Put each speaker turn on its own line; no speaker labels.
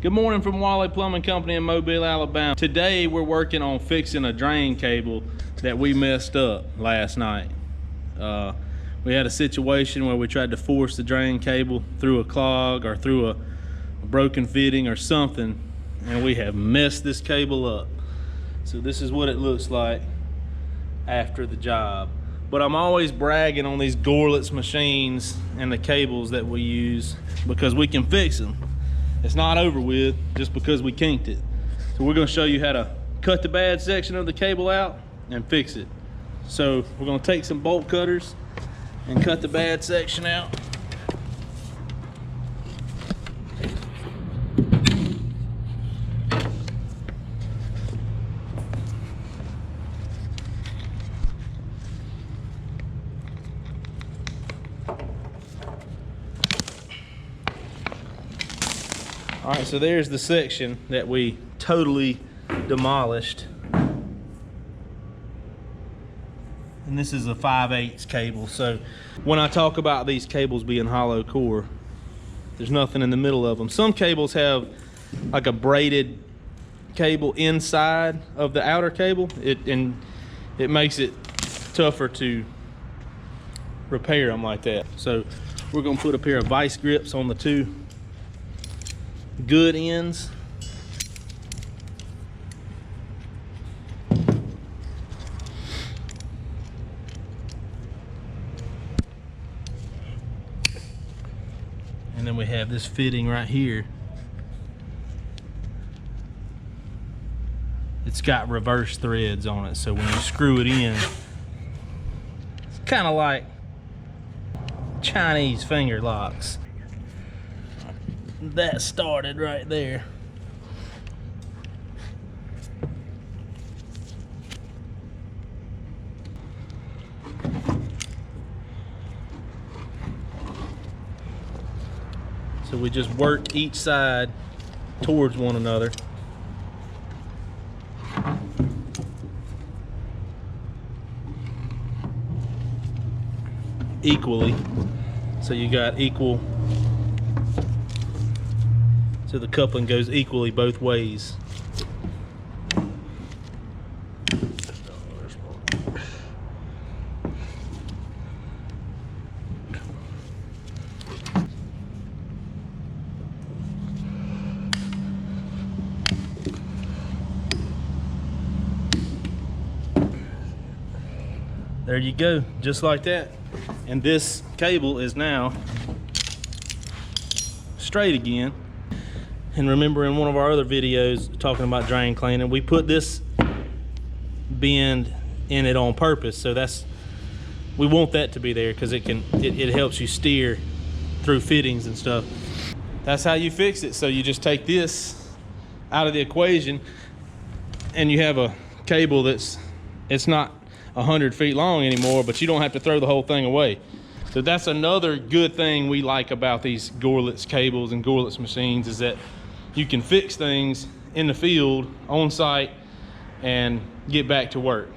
Good morning from Walley Plumbing Company in Mobile, Alabama. Today we're working on fixing a drain cable that we messed up last night. We had a situation where we tried to force the drain cable through a clog or through a broken fitting or something, and we have messed this cable up. So this is what it looks like after the job. But I'm always bragging on these Gorlitz machines and the cables that we use because we can fix them. It's not over with just because we kinked it. So we're gonna show you how to cut the bad section of the cable out and fix it. So we're gonna take some bolt cutters and cut the bad section out. All right, so there's the section that we totally demolished. And this is a 5/8 cable. So when I talk about these cables being hollow core, there's nothing in the middle of them. Some cables have like a braided cable inside of the outer cable. And it makes it tougher to repair them like that. So we're gonna put a pair of vice grips on the two good ends. And then we have this fitting right here. It's got reverse threads on it, so when you screw it in, it's kind of like Chinese finger locks. That started right there. So we just work each side towards one another. Equally. So you got equal, so the coupling goes equally both ways. There you go, just like that. And this cable is now straight again. And remember, in one of our other videos talking about drain cleaning, we put this bend in it on purpose. So we want that to be there because it helps you steer through fittings and stuff. That's how you fix it. So you just take this out of the equation and you have a cable it's not 100 feet long anymore, but you don't have to throw the whole thing away. So that's another good thing we like about these Gorlitz cables and Gorlitz machines, is that you can fix things in the field on site and get back to work.